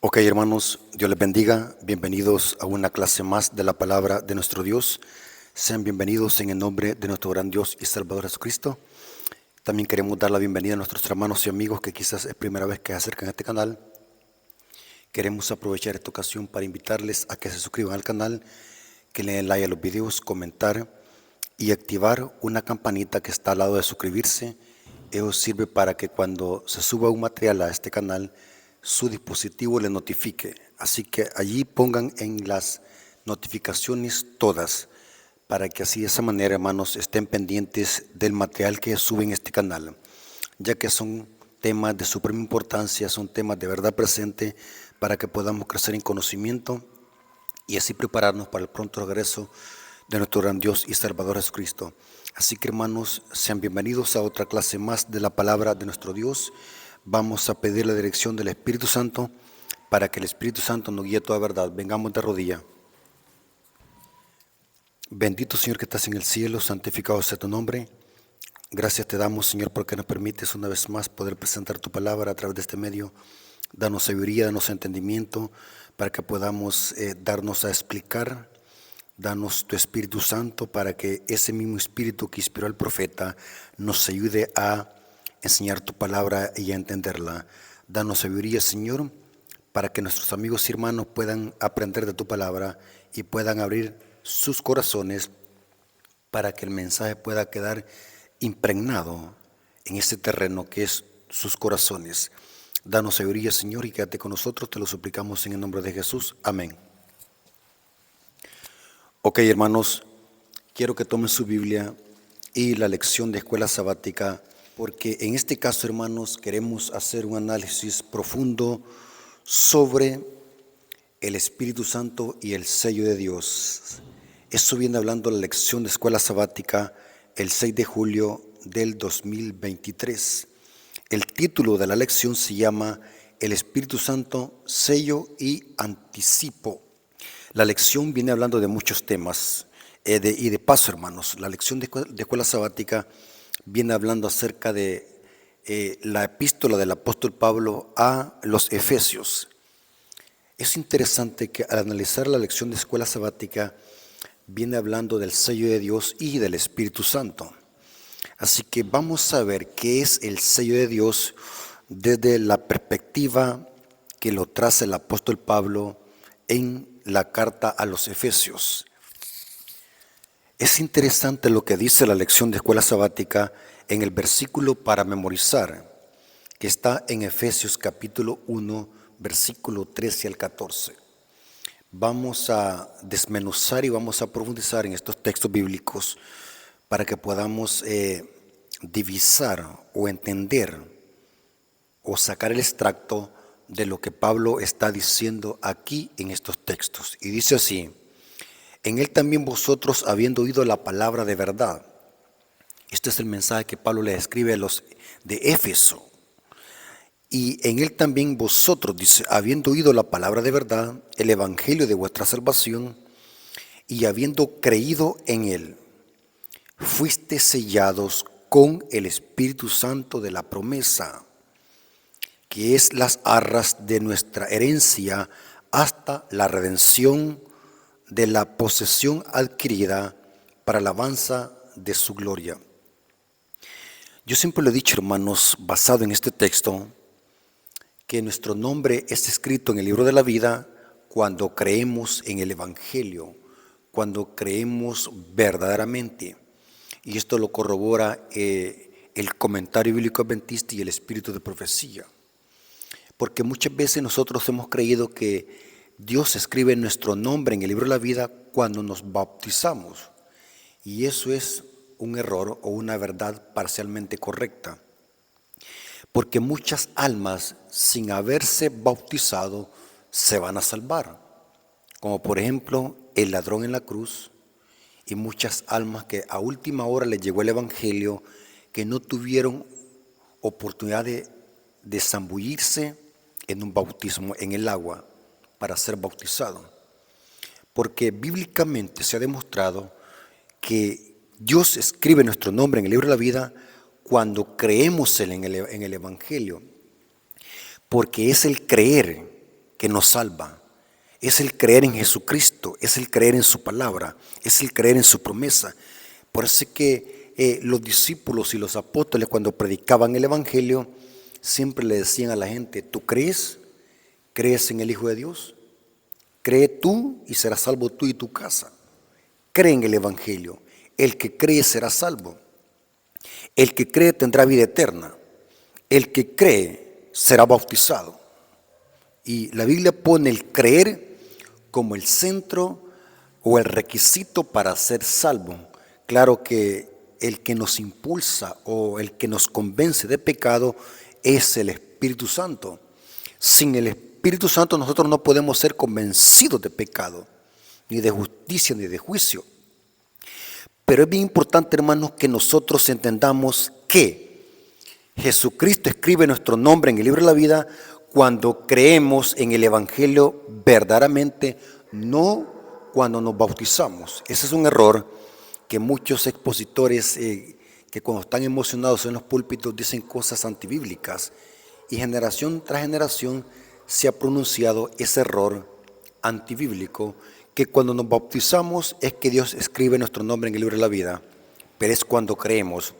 Ok, hermanos, Dios les bendiga. Bienvenidos a una clase más de la palabra de nuestro Dios. Sean bienvenidos en el nombre de nuestro gran Dios y Salvador Jesucristo. También queremos dar la bienvenida a nuestros hermanos y amigos que quizás es primera vez que se acercan a este canal. Queremos aprovechar esta ocasión para invitarles a que se suscriban al canal, que le den like a los videos, comentar y activar una campanita que está al lado de suscribirse. Eso sirve para que cuando se suba un material a este canal, su dispositivo le notifique. Así que allí pongan en las notificaciones todas, para que así de esa manera, hermanos, estén pendientes del material que sube en este canal, ya que son temas de suprema importancia, son temas de verdad presente, para que podamos crecer en conocimiento y así prepararnos para el pronto regreso de nuestro gran Dios y Salvador Jesucristo. Así que, hermanos, sean bienvenidos a otra clase más de la palabra de nuestro Dios. Vamos a pedir la dirección del Espíritu Santo para que el Espíritu Santo nos guíe toda verdad. Vengamos de rodilla. Bendito Señor que estás en el cielo, santificado sea tu nombre. Gracias te damos, Señor, porque nos permites una vez más poder presentar tu palabra a través de este medio. Danos sabiduría, danos entendimiento para que podamos darnos a explicar. Danos tu Espíritu Santo para que ese mismo Espíritu que inspiró al profeta nos ayude a enseñar tu palabra y a entenderla. Danos sabiduría, Señor, para que nuestros amigos y hermanos puedan aprender de tu palabra y puedan abrir sus corazones para que el mensaje pueda quedar impregnado en ese terreno que es sus corazones. Danos sabiduría, Señor, y quédate con nosotros, te lo suplicamos en el nombre de Jesús. Amén. Ok, hermanos, quiero que tomen su Biblia y la lección de escuela sabática, porque en este caso, hermanos, queremos hacer un análisis profundo sobre el Espíritu Santo y el sello de Dios. Eso viene hablando la lección de escuela sabática el 6 de julio del 2023. El título de la lección se llama El Espíritu Santo, sello y anticipo. La lección viene hablando de muchos temas y de paso, hermanos, la lección de escuela sabática viene hablando acerca de la epístola del apóstol Pablo a los Efesios. Es interesante que al analizar la lección de escuela sabática viene hablando del sello de Dios y del Espíritu Santo. Así que vamos a ver qué es el sello de Dios desde la perspectiva que lo traza el apóstol Pablo en la carta a los Efesios. Es interesante lo que dice la lección de escuela sabática en el versículo para memorizar, que está en Efesios capítulo 1, versículo 13 al 14. Vamos a desmenuzar y vamos a profundizar en estos textos bíblicos para que podamos divisar o entender o sacar el extracto de lo que Pablo está diciendo aquí en estos textos. Y dice así: en él también vosotros, habiendo oído la palabra de verdad. Este es el mensaje que Pablo le escribe a los de Éfeso. Y en él también vosotros, dice, habiendo oído la palabra de verdad, el evangelio de vuestra salvación, y habiendo creído en él, fuiste sellados con el Espíritu Santo de la promesa, que es las arras de nuestra herencia hasta la redención de la posesión adquirida para la alabanza de su gloria. Yo siempre lo he dicho, hermanos, basado en este texto, que nuestro nombre es escrito en el libro de la vida cuando creemos en el Evangelio, cuando creemos verdaderamente. Y esto lo corrobora el comentario bíblico adventista y el espíritu de profecía. Porque muchas veces nosotros hemos creído que Dios escribe nuestro nombre en el libro de la vida cuando nos bautizamos. Y eso es un error o una verdad parcialmente correcta. Porque muchas almas sin haberse bautizado se van a salvar. Como por ejemplo el ladrón en la cruz y muchas almas que a última hora les llegó el evangelio, que no tuvieron oportunidad de zambullirse en un bautismo en el agua para ser bautizado. Porque bíblicamente se ha demostrado que Dios escribe nuestro nombre en el libro de la vida cuando creemos en el Evangelio, porque es el creer que nos salva. Es el creer en Jesucristo, es el creer en su palabra, es el creer en su promesa. Por eso es que los discípulos y los apóstoles, cuando predicaban el Evangelio, siempre le decían a la gente: ¿tú crees? ¿Crees en el Hijo de Dios? Cree tú y serás salvo tú y tu casa. Cree en el Evangelio. El que cree será salvo. El que cree tendrá vida eterna. El que cree será bautizado. Y la Biblia pone el creer como el centro o el requisito para ser salvo. Claro que el que nos impulsa o el que nos convence de pecado es el Espíritu Santo. Sin el Espíritu Santo nosotros no podemos ser convencidos de pecado, ni de justicia, ni de juicio. Pero es bien importante, hermanos, que nosotros entendamos que Jesucristo escribe nuestro nombre en el libro de la vida cuando creemos en el Evangelio verdaderamente, no cuando nos bautizamos. Ese es un error que muchos expositores que cuando están emocionados en los púlpitos dicen cosas antibíblicas, y generación tras generación se ha pronunciado ese error antibíblico, que cuando nos bautizamos es que Dios escribe nuestro nombre en el libro de la vida, pero es cuando creemos.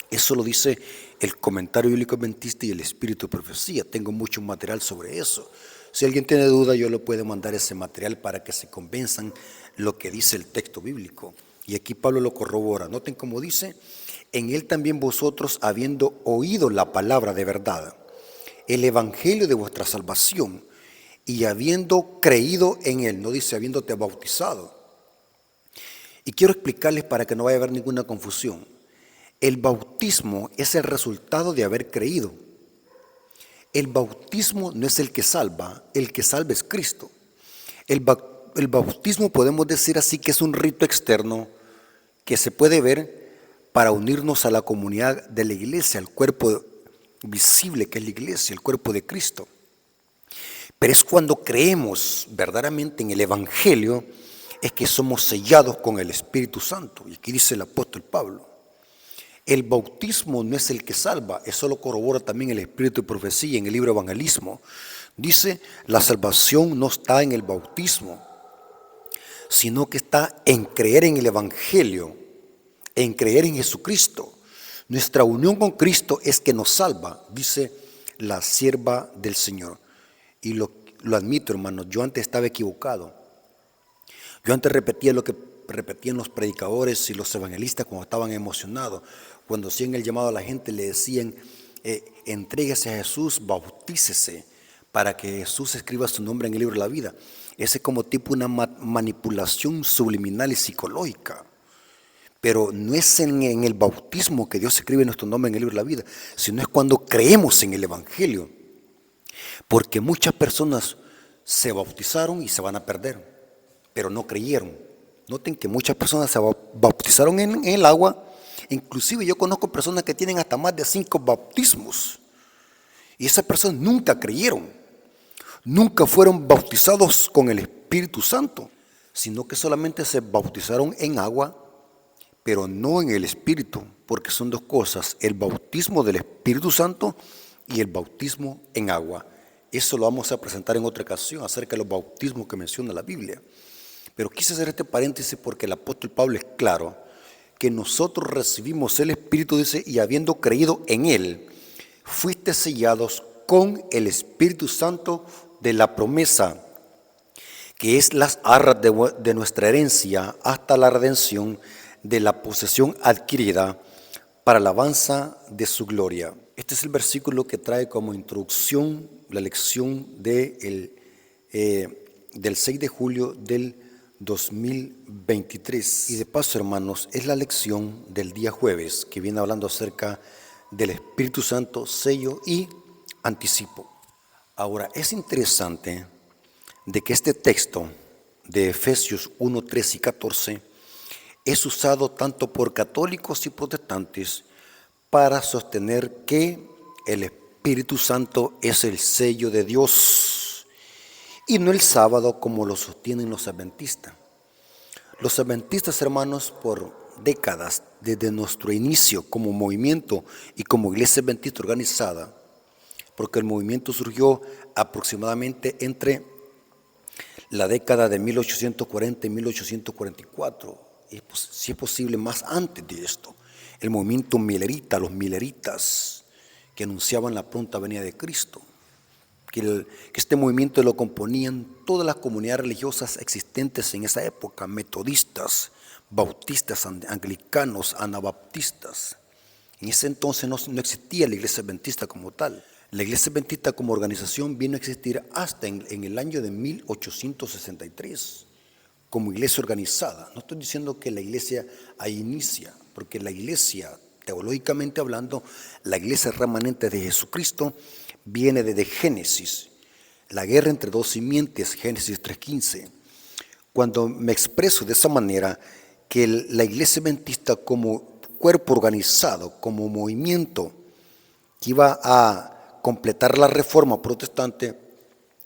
Eso lo dice el Comentario Bíblico Adventista y el Espíritu de Profecía. Tengo mucho material sobre eso. Si alguien tiene duda, yo le puedo mandar ese material para que se convenzan lo que dice el texto bíblico. Y aquí Pablo lo corrobora. Noten cómo dice: en él también vosotros, habiendo oído la palabra de verdad, el evangelio de vuestra salvación, y habiendo creído en él, no dice habiéndote bautizado. Y quiero explicarles para que no vaya a haber ninguna confusión. El bautismo es el resultado de haber creído. El bautismo no es el que salva es Cristo. El bautismo, podemos decir así, que es un rito externo que se puede ver para unirnos a la comunidad de la iglesia, al cuerpo visible que es la iglesia, el cuerpo de Cristo. Pero es cuando creemos verdaderamente en el Evangelio es que somos sellados con el Espíritu Santo. Y aquí dice el apóstol Pablo: el bautismo no es el que salva. Eso lo corrobora también el Espíritu de Profecía en el libro Evangelismo. Dice: la salvación no está en el bautismo, sino que está en creer en el Evangelio, en creer en Jesucristo. Nuestra unión con Cristo es que nos salva, dice la sierva del Señor. Y lo admito, hermanos, yo antes estaba equivocado. Yo antes repetía lo que repetían los predicadores y los evangelistas cuando estaban emocionados. Cuando hacían el llamado a la gente, le decían: entréguese a Jesús, bautícese, para que Jesús escriba su nombre en el libro de la vida. Ese es como tipo una manipulación subliminal y psicológica. Pero no es en el bautismo que Dios escribe nuestro nombre en el libro de la vida, sino es cuando creemos en el Evangelio. Porque muchas personas se bautizaron y se van a perder, pero no creyeron. Noten que muchas personas se bautizaron en el agua. Inclusive yo conozco personas que tienen hasta más de 5 bautismos. Y esas personas nunca creyeron. Nunca fueron bautizados con el Espíritu Santo, sino que solamente se bautizaron en agua, pero no en el Espíritu, porque son dos cosas: el bautismo del Espíritu Santo y el bautismo en agua. Eso lo vamos a presentar en otra ocasión acerca de los bautismos que menciona la Biblia. Pero quise hacer este paréntesis porque el apóstol Pablo es claro que nosotros recibimos el Espíritu, dice: y habiendo creído en él, fuiste sellados con el Espíritu Santo de la promesa, que es las arras de nuestra herencia hasta la redención de la posesión adquirida para la alabanza de su gloria. Este es el versículo que trae como introducción la lección del 6 de julio del 2023. Y de paso, hermanos, es la lección del día jueves, que viene hablando acerca del Espíritu Santo, sello y anticipo. Ahora, es interesante de que este texto de Efesios 1, 13 y 14 es usado tanto por católicos y protestantes para sostener que el Espíritu Santo es el sello de Dios y no el sábado, como lo sostienen los adventistas. Los adventistas, hermanos, por décadas, desde nuestro inicio como movimiento y como iglesia adventista organizada, porque el movimiento surgió aproximadamente entre la década de 1840 y 1844, y si es posible más antes de esto. El movimiento milerita, los mileritas, que anunciaban la pronta venida de Cristo, que este movimiento lo componían todas las comunidades religiosas existentes en esa época: metodistas, bautistas, anglicanos, anabaptistas. En ese entonces no existía la iglesia adventista como tal. La iglesia adventista como organización vino a existir hasta en el año de 1863 como iglesia organizada. No estoy diciendo que la iglesia ahí inicia, porque la iglesia, teológicamente hablando, la iglesia remanente de Jesucristo viene desde Génesis, la guerra entre dos simientes, Génesis 3:15. Cuando me expreso de esa manera, que la iglesia adventista como cuerpo organizado, como movimiento que iba a completar la reforma protestante,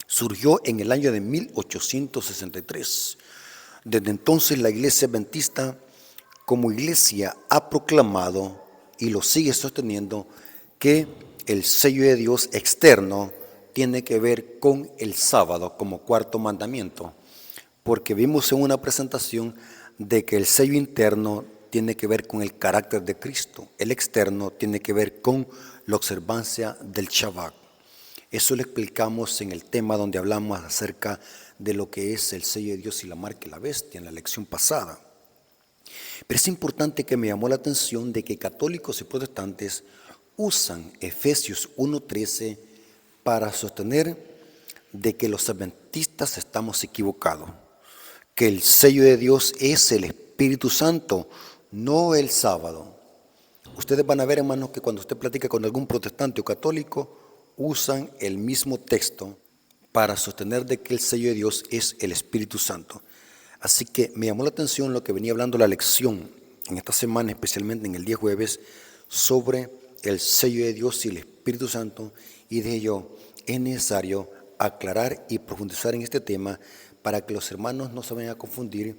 surgió en el año de 1863. Desde entonces la iglesia adventista como iglesia ha proclamado y lo sigue sosteniendo que el sello de Dios externo tiene que ver con el sábado como cuarto mandamiento, porque vimos en una presentación de que el sello interno tiene que ver con el carácter de Cristo, el externo tiene que ver con la observancia del Shabbat. Eso lo explicamos en el tema donde hablamos acerca de lo que es el sello de Dios y la marca de la bestia en la lección pasada. Pero es importante, que me llamó la atención de que católicos y protestantes usan Efesios 1:13 para sostener de que los adventistas estamos equivocados, que el sello de Dios es el Espíritu Santo, no el sábado. Ustedes van a ver, hermanos, que cuando usted platica con algún protestante o católico, usan el mismo texto para sostener de que el sello de Dios es el Espíritu Santo. Así que me llamó la atención lo que venía hablando la lección en esta semana, especialmente en el día jueves, sobre el sello de Dios y el Espíritu Santo, y de ello es necesario aclarar y profundizar en este tema para que los hermanos no se vayan a confundir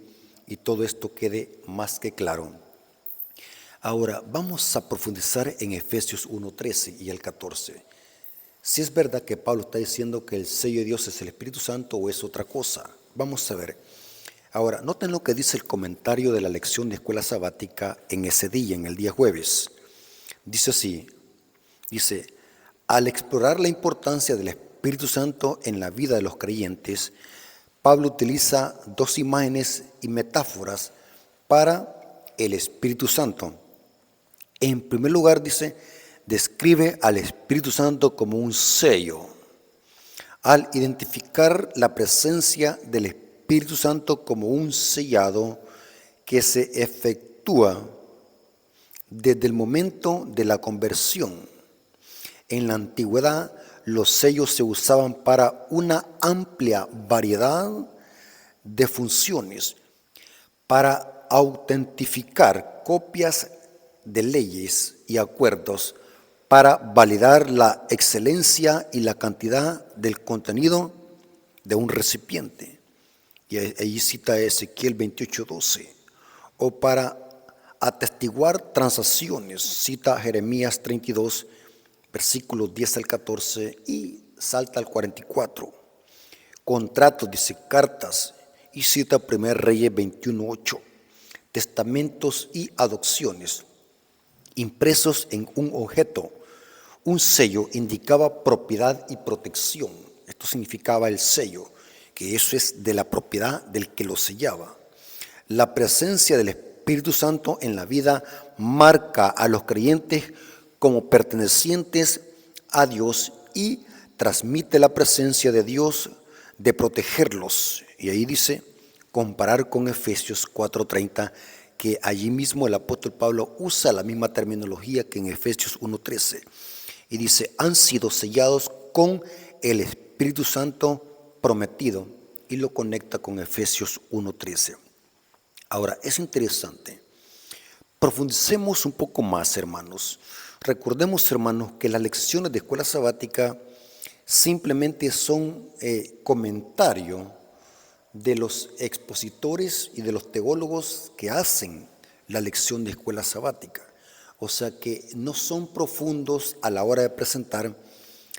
y todo esto quede más que claro. Ahora vamos a profundizar en Efesios 1:13 y el 14. Si es verdad que Pablo está diciendo que el sello de Dios es el Espíritu Santo o es otra cosa. Vamos a ver. Ahora, noten lo que dice el comentario de la lección de escuela sabática en ese día, en el día jueves. Dice así, al explorar la importancia del Espíritu Santo en la vida de los creyentes, Pablo utiliza dos imágenes y metáforas para el Espíritu Santo. En primer lugar, describe al Espíritu Santo como un sello. Al identificar la presencia del Espíritu Santo como un sellado que se efectúa desde el momento de la conversión. En la antigüedad, los sellos se usaban para una amplia variedad de funciones, para autentificar copias de leyes y acuerdos, para validar la excelencia y la cantidad del contenido de un recipiente. Y ahí cita Ezequiel 28:12. O para atestiguar transacciones, cita Jeremías 32, versículos 10 al 14 y salta al 44. Contratos, cartas, y cita 1 Reyes 21:8. Testamentos y adopciones, impresos en un objeto. Un sello indicaba propiedad y protección. Esto significaba el sello, que eso es de la propiedad del que lo sellaba. La presencia del Espíritu Santo en la vida marca a los creyentes como pertenecientes a Dios y transmite la presencia de Dios de protegerlos. Y ahí dice, comparar con Efesios 4:30, que allí mismo el apóstol Pablo usa la misma terminología que en Efesios 1:13. Y dice, han sido sellados con el Espíritu Santo prometido, y lo conecta con Efesios 1:13. Ahora, es interesante. Profundicemos un poco más, hermanos. Recordemos, hermanos, que las lecciones de escuela sabática simplemente son comentario de los expositores y de los teólogos que hacen la lección de escuela sabática. O sea que no son profundos a la hora de presentar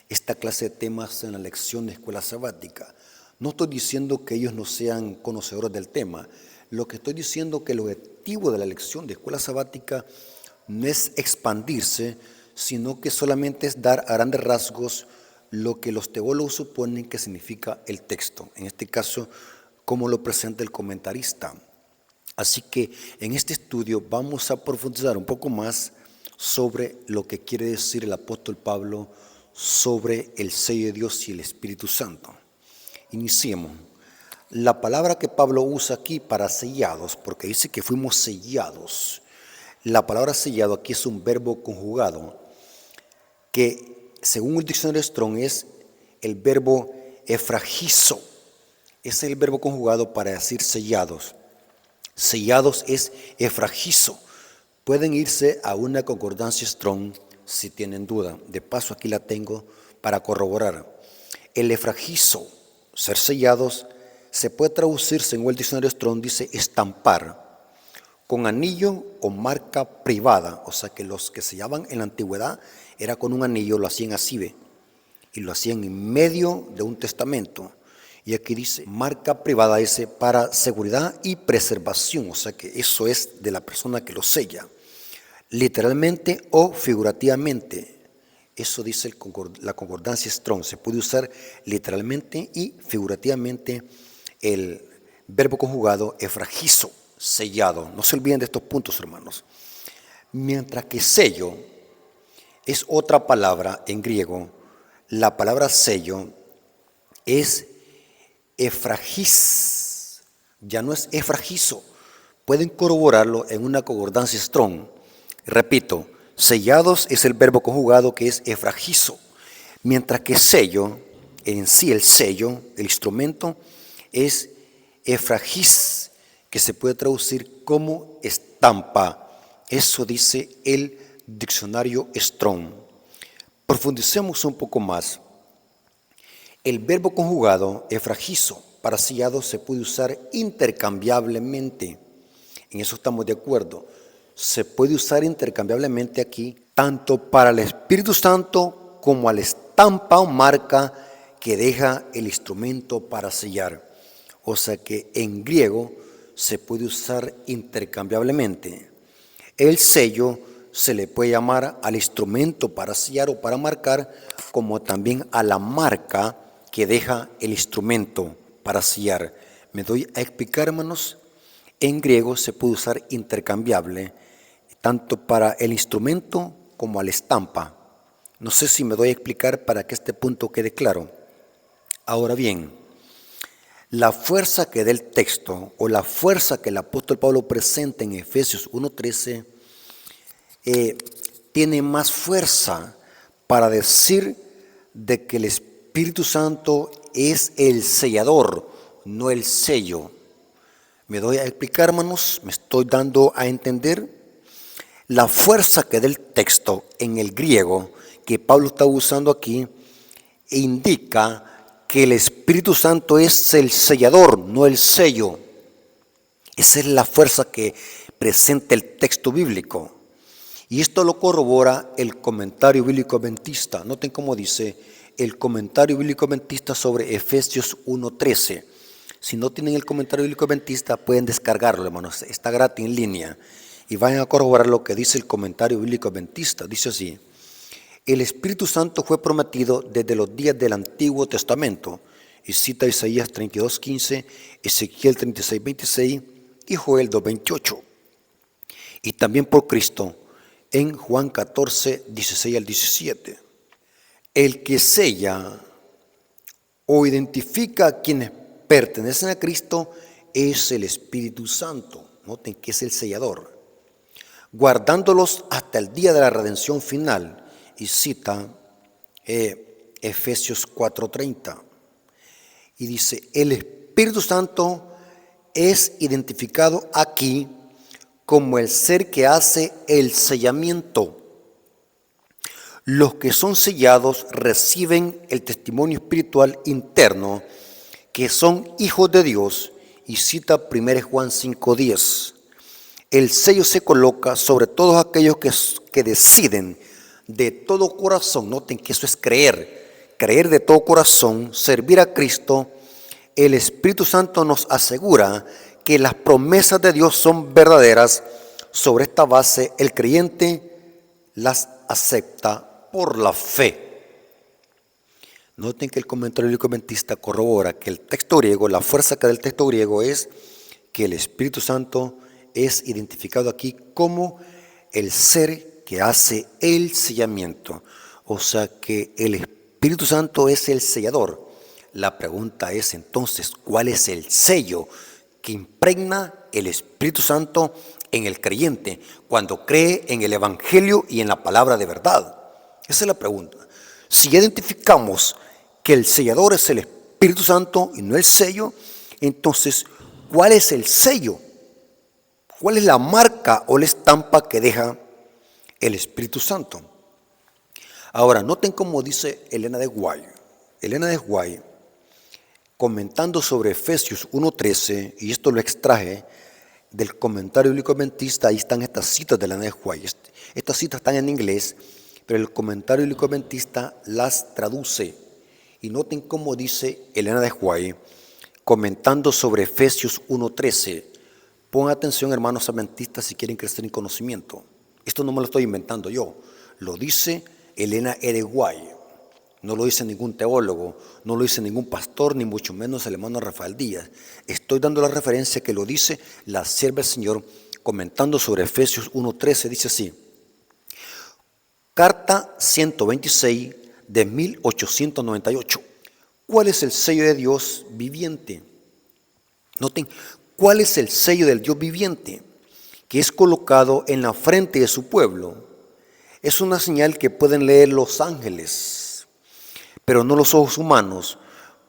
esta clase de temas en la lección de escuela sabática. No estoy diciendo que ellos no sean conocedores del tema. Lo que estoy diciendo es que el objetivo de la lección de escuela sabática no es expandirse, sino que solamente es dar a grandes rasgos lo que los teólogos suponen que significa el texto. En este caso, como lo presenta el comentarista. Así que en este estudio vamos a profundizar un poco más sobre lo que quiere decir el apóstol Pablo sobre el sello de Dios y el Espíritu Santo. Iniciemos. La palabra que Pablo usa aquí para sellados, porque dice que fuimos sellados. La palabra sellado aquí es un verbo conjugado que según el diccionario Strong es el verbo efragizo. Es el verbo conjugado para decir sellados. Sellados es efragizo. Pueden irse a una concordancia Strong si tienen duda. De paso aquí la tengo para corroborar. El efragizo, ser sellados, se puede traducir, según el diccionario Strong, dice estampar, con anillo o marca privada. O sea que los que sellaban en la antigüedad era con un anillo, lo hacían así, ¿ve? Y lo hacían en medio de un testamento. Y aquí dice, marca privada, dice, para seguridad y preservación. O sea que eso es de la persona que lo sella. Literalmente o figurativamente. Eso dice la concordancia Strong. Se puede usar literalmente y figurativamente el verbo conjugado efragizo, sellado. No se olviden de estos puntos, hermanos. Mientras que sello es otra palabra en griego. La palabra sello es efragis, ya no es efragizo. Pueden corroborarlo en una concordancia Strong. Repito, sellados es el verbo conjugado que es efragizo, mientras que sello, en sí el sello, el instrumento, es efragis, que se puede traducir como estampa. Eso dice el diccionario Strong. Profundicemos un poco más. El verbo conjugado efragizo para sellado se puede usar intercambiablemente. En eso estamos de acuerdo. Se puede usar intercambiablemente aquí, tanto para el Espíritu Santo como a la estampa o marca que deja el instrumento para sellar. O sea que en griego se puede usar intercambiablemente. El sello se le puede llamar al instrumento para sellar o para marcar, como también a la marca que deja el instrumento para sellar. Me doy a explicar, hermanos. En griego se puede usar intercambiable, tanto para el instrumento como a la estampa. No sé si me doy a explicar para que este punto quede claro. Ahora bien, la fuerza que da el texto o la fuerza que el apóstol Pablo presenta en Efesios 1:13 tiene más fuerza para decir de que el Espíritu Santo es el sellador, no el sello. Me doy a explicar, hermanos, me estoy dando a entender. La fuerza que da el texto en el griego que Pablo está usando aquí indica que el Espíritu Santo es el sellador, no el sello. Esa es la fuerza que presenta el texto bíblico. Y esto lo corrobora el comentario bíblico adventista. Noten cómo dice el comentario bíblico adventista sobre Efesios 1:13. Si no tienen el comentario bíblico adventista, pueden descargarlo, hermanos. Está gratis en línea. Y vayan a corroborar lo que dice el comentario bíblico adventista. Dice así: el Espíritu Santo fue prometido desde los días del Antiguo Testamento. Y cita Isaías 32:15, Ezequiel 36:26 y Joel 2:28. Y también por Cristo en Juan 14:16 al 17. El que sella o identifica a quienes pertenecen a Cristo es el Espíritu Santo. Noten que es el sellador, guardándolos hasta el día de la redención final. Y cita Efesios 4:30. Y dice, el Espíritu Santo es identificado aquí como el ser que hace el sellamiento. Los que son sellados reciben el testimonio espiritual interno que son hijos de Dios. Y cita 1 Juan 5:10. El sello se coloca sobre todos aquellos que deciden de todo corazón, noten que eso es creer, creer de todo corazón, servir a Cristo, el Espíritu Santo nos asegura que las promesas de Dios son verdaderas. Sobre esta base, el creyente las acepta por la fe. Noten que el comentario bíblico adventista corrobora que el texto griego, la fuerza que da el texto griego es que el Espíritu Santo es identificado aquí como el ser que hace el sellamiento. O sea que el Espíritu Santo es el sellador. La pregunta es entonces, ¿cuál es el sello que impregna el Espíritu Santo en el creyente cuando cree en el Evangelio y en la palabra de verdad? Esa es la pregunta. Si identificamos que el sellador es el Espíritu Santo y no el sello, entonces, ¿cuál es el sello? ¿Cuál es la marca o la estampa que deja el Espíritu Santo? Ahora, noten cómo dice Elena de White. Elena de White, comentando sobre Efesios 1:13, y esto lo extraje del comentario bíblico adventista, ahí están estas citas de Elena de White. Estas citas están en inglés, pero el comentario bíblico adventista las traduce. Y noten cómo dice Elena de White, comentando sobre Efesios 1:13. Pongan atención, hermanos adventistas, si quieren crecer en conocimiento. Esto no me lo estoy inventando yo, lo dice Elena de White. No lo dice ningún teólogo, no lo dice ningún pastor, ni mucho menos el hermano Rafael Díaz. Estoy dando la referencia que lo dice la sierva del Señor, comentando sobre Efesios 1:13, dice así: Carta 126 de 1898. ¿Cuál es el sello de Dios viviente? Noten, ¿cuál es el sello del Dios viviente que es colocado en la frente de su pueblo? Es una señal que pueden leer los ángeles, pero no los ojos humanos,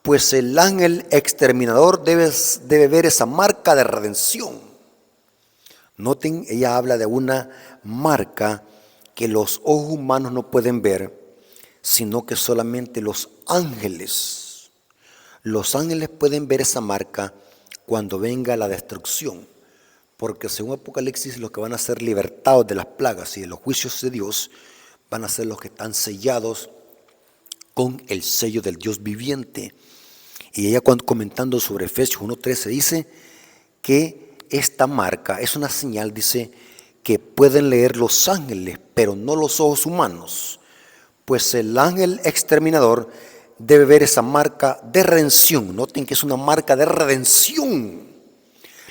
pues el ángel exterminador debe ver esa marca de redención. Noten, ella habla de una marca que los ojos humanos no pueden ver, sino que solamente los ángeles. Los ángeles pueden ver esa marca cuando venga la destrucción, porque según Apocalipsis los que van a ser libertados de las plagas y de los juicios de Dios van a ser los que están sellados con el sello del Dios viviente. Y ella, cuando comentando sobre Efesios 1:13, dice que esta marca es una señal, dice, que pueden leer los ángeles, pero no los ojos humanos, pues el ángel exterminador debe ver esa marca de redención. Noten que es una marca de redención.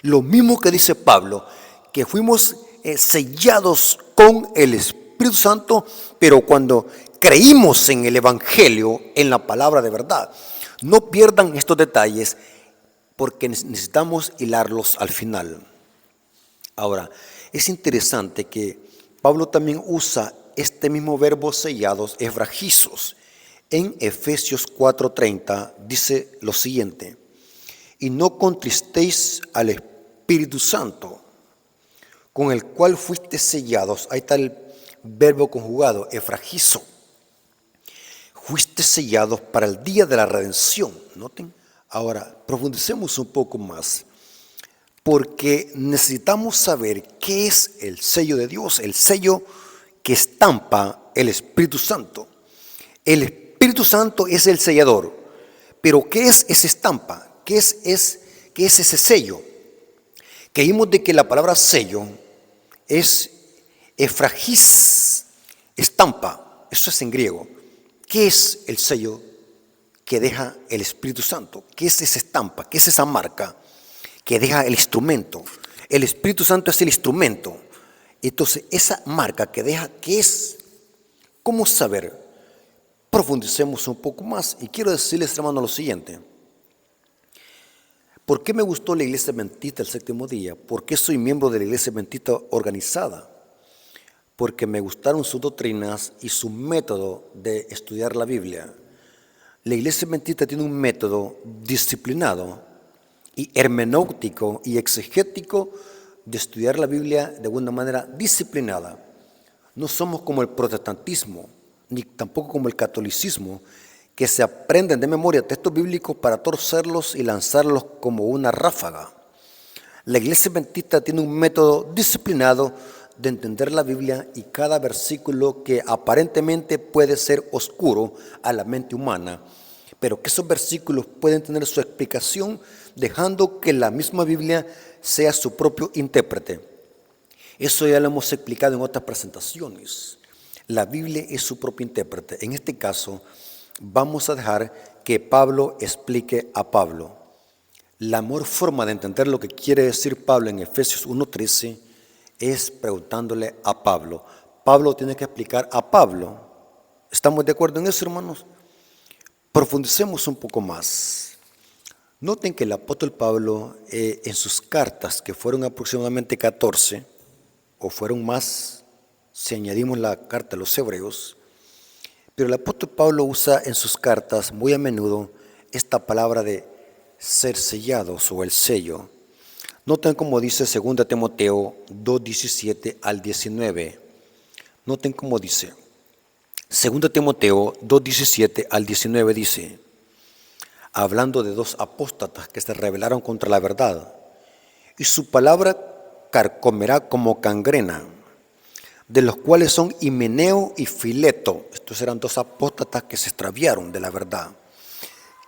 Lo mismo que dice Pablo, que fuimos sellados con el Espíritu Santo, pero cuando creímos en el Evangelio, en la palabra de verdad. No pierdan estos detalles porque necesitamos hilarlos al final. Ahora, es interesante que Pablo también usa este mismo verbo sellados, efragizos. En Efesios 4:30 dice lo siguiente: y no contristéis al Espíritu Santo, con el cual fuiste sellados. Ahí está el verbo conjugado, efragizo. Fuiste sellados para el día de la redención. Noten. Ahora, profundicemos un poco más, porque necesitamos saber qué es el sello de Dios, el sello que estampa el Espíritu Santo. El Espíritu Santo es el sellador, pero ¿qué es esa estampa? ¿Qué es ese sello? Creímos de que la palabra sello es efragis, estampa, eso es en griego. ¿Qué es el sello que deja el Espíritu Santo? ¿Qué es esa estampa? ¿Qué es esa marca que deja el instrumento? El Espíritu Santo es el instrumento. Entonces, esa marca que deja, ¿qué es? ¿Cómo saber? Profundicemos un poco más. Y quiero decirles, hermano, lo siguiente. ¿Por qué me gustó la Iglesia Adventista el séptimo día? ¿Por qué soy miembro de la Iglesia Adventista organizada? Porque me gustaron sus doctrinas y su método de estudiar la Biblia. La Iglesia Adventista tiene un método disciplinado y hermenéutico y exegético de estudiar la Biblia de una manera disciplinada. No somos como el protestantismo, ni tampoco como el catolicismo, que se aprenden de memoria textos bíblicos para torcerlos y lanzarlos como una ráfaga. La Iglesia Adventista tiene un método disciplinado de entender la Biblia y cada versículo que aparentemente puede ser oscuro a la mente humana, pero que esos versículos pueden tener su explicación dejando que la misma Biblia sea su propio intérprete. Eso ya lo hemos explicado en otras presentaciones. La Biblia es su propio intérprete. En este caso, vamos a dejar que Pablo explique a Pablo. La mejor forma de entender lo que quiere decir Pablo en Efesios 1:13 es preguntándole a Pablo. Pablo tiene que explicar a Pablo. ¿Estamos de acuerdo en eso, hermanos? Profundicemos un poco más. Noten que el apóstol Pablo en sus cartas, que fueron aproximadamente 14, o fueron más si añadimos la carta a los hebreos, pero el apóstol Pablo usa en sus cartas muy a menudo esta palabra de ser sellados o el sello. Noten cómo dice 2 Timoteo 2:17 al 19. Noten cómo dice. 2 Timoteo 2:17 al 19 dice, hablando de dos apóstatas que se rebelaron contra la verdad, y su palabra carcomerá como gangrena, de los cuales son Himeneo y Fileto. Estos eran dos apóstatas que se extraviaron de la verdad,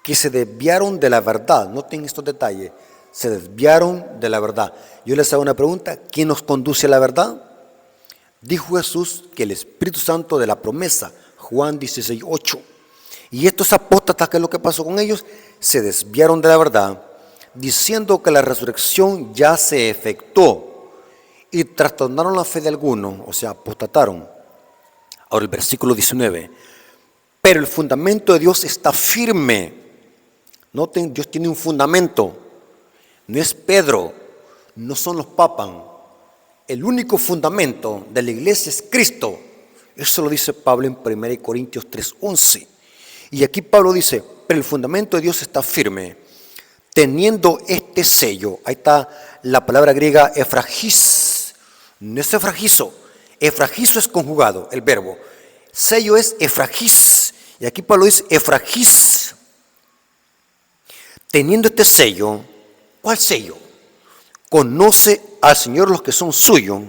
que se desviaron de la verdad. Noten estos detalles, se desviaron de la verdad. Yo les hago una pregunta, ¿quién nos conduce a la verdad? Dijo Jesús que el Espíritu Santo de la promesa, Juan 16:8. Y estos apóstatas, ¿qué es lo que pasó con ellos? Se desviaron de la verdad, diciendo que la resurrección ya se efectuó, y trastornaron la fe de algunos, o sea, apostataron. Ahora el versículo 19. Pero el fundamento de Dios está firme. Noten, Dios tiene un fundamento. No es Pedro, no son los papas. El único fundamento de la iglesia es Cristo. Eso lo dice Pablo en 1 Corintios 3:11. Y aquí Pablo dice, pero el fundamento de Dios está firme, teniendo este sello. Ahí está la palabra griega efragis. No es efragizo. Efragizo es conjugado, el verbo. Sello es efragis. Y aquí Pablo dice efragis. Teniendo este sello, ¿cuál sello? Conoce al Señor los que son suyos.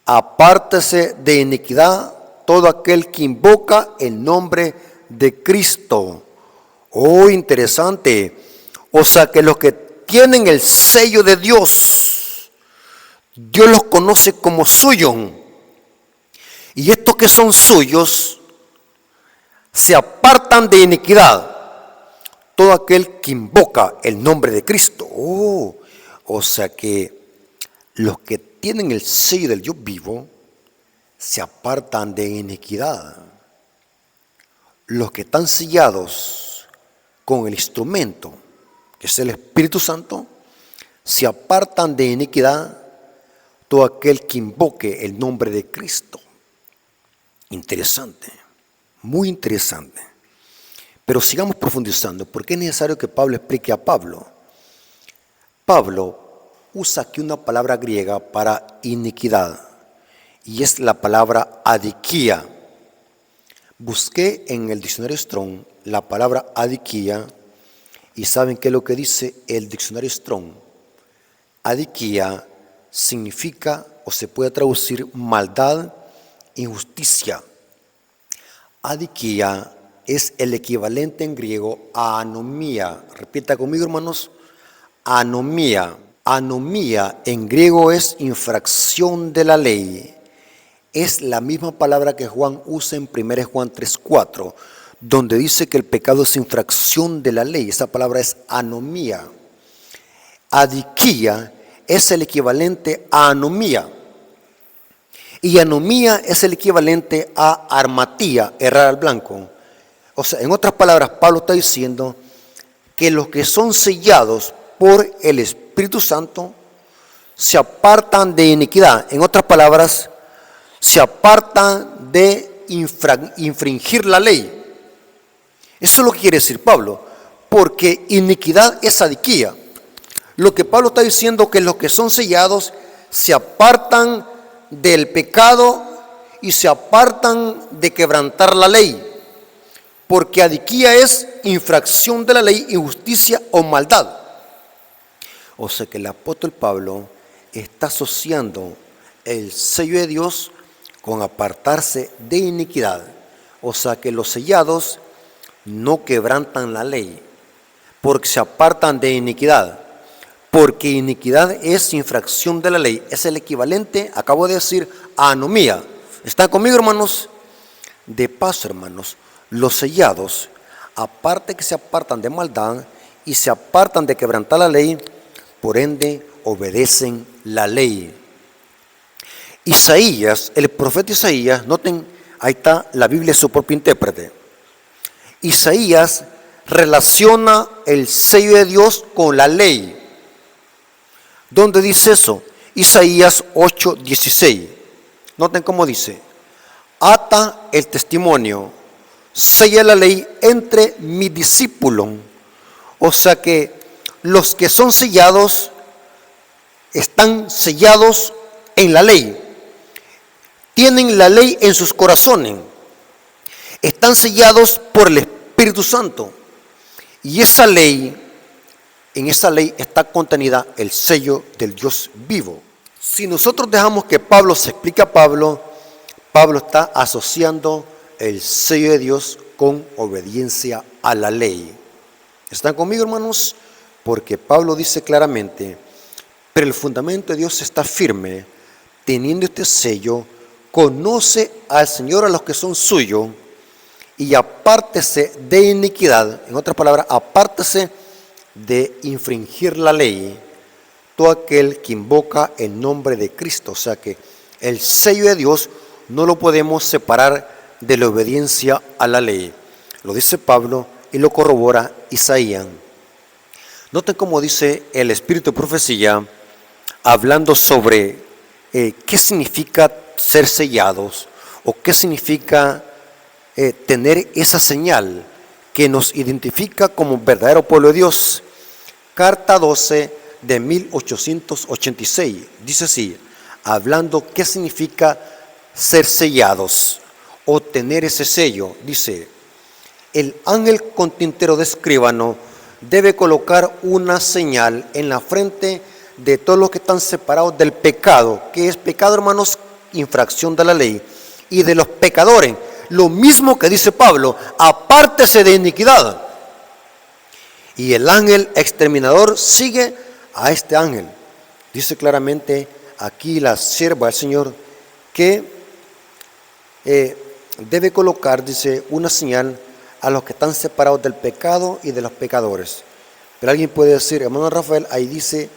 Apártese de iniquidad todo aquel que invoca el nombre de Cristo. Oh, interesante. O sea que los que tienen el sello de Dios, Dios los conoce como suyos. Y estos que son suyos se apartan de iniquidad todo aquel que invoca el nombre de Cristo. Oh, o sea que los que tienen el sello del Dios vivo se apartan de iniquidad. Los que están sellados con el instrumento, que es el Espíritu Santo, se apartan de iniquidad todo aquel que invoque el nombre de Cristo. Interesante, muy interesante. Pero sigamos profundizando, porque es necesario que Pablo explique a Pablo. Pablo usa aquí una palabra griega para iniquidad, y es la palabra adikia. Busqué en el diccionario Strong la palabra adikia, y ¿saben qué es lo que dice el diccionario Strong? Adikia significa, o se puede traducir, maldad, injusticia. Adikia es el equivalente en griego a anomía. Repita conmigo, hermanos, anomía. Anomía en griego es infracción de la ley. Es la misma palabra que Juan usa en 1 Juan 3:4, donde dice que el pecado es infracción de la ley. Esa palabra es anomía. Adikia es el equivalente a anomía. Y anomía es el equivalente a armatía, errar al blanco. O sea, en otras palabras, Pablo está diciendo que los que son sellados por el Espíritu Santo se apartan de iniquidad. En otras palabras, se apartan de infringir la ley. Eso es lo que quiere decir Pablo, porque iniquidad es adiquía. Lo que Pablo está diciendo es que los que son sellados se apartan del pecado y se apartan de quebrantar la ley, porque adiquía es infracción de la ley, injusticia o maldad. O sea que el apóstol Pablo está asociando el sello de Dios con apartarse de iniquidad. O sea que los sellados no quebrantan la ley, porque se apartan de iniquidad. Porque iniquidad es infracción de la ley. Es el equivalente, acabo de decir, a anomía. ¿Están conmigo, hermanos? De paso, hermanos, los sellados, aparte que se apartan de maldad y se apartan de quebrantar la ley, por ende obedecen la ley. Isaías, el profeta Isaías, noten, ahí está, la Biblia es su propio intérprete. Isaías relaciona el sello de Dios con la ley. ¿Dónde dice eso? Isaías 8:16. Noten cómo dice: ata el testimonio, sella la ley entre mi discípulo. O sea que los que son sellados están sellados en la ley. Tienen la ley en sus corazones. Están sellados por el Espíritu Santo. Y esa ley, en esa ley está contenida el sello del Dios vivo. Si nosotros dejamos que Pablo se explique a Pablo está asociando el sello de Dios con obediencia a la ley. ¿Están conmigo, hermanos? Porque Pablo dice claramente: pero el fundamento de Dios está firme, teniendo este sello, conoce al Señor a los que son suyos, y apártese de iniquidad. En otras palabras, apártese de infringir la ley todo aquel que invoca el nombre de Cristo. O sea que el sello de Dios no lo podemos separar de la obediencia a la ley. Lo dice Pablo y lo corrobora Isaías. Noten cómo dice el Espíritu de Profecía, hablando sobre qué significa ser sellados o qué significa tener esa señal que nos identifica como verdadero pueblo de Dios. Carta 12 de 1886 dice así, hablando qué significa ser sellados o tener ese sello. Dice: el ángel con tintero de escribano debe colocar una señal en la frente de todos los que están separados del pecado. ¿Qué es pecado, hermanos? Infracción de la ley. Y de los pecadores, lo mismo que dice Pablo: apártese de iniquidad. Y el ángel exterminador sigue a este ángel. Dice claramente aquí la sierva del Señor que debe colocar, dice, una señal a los que están separados del pecado y de los pecadores. Pero alguien puede decir: hermano Rafael, ahí dice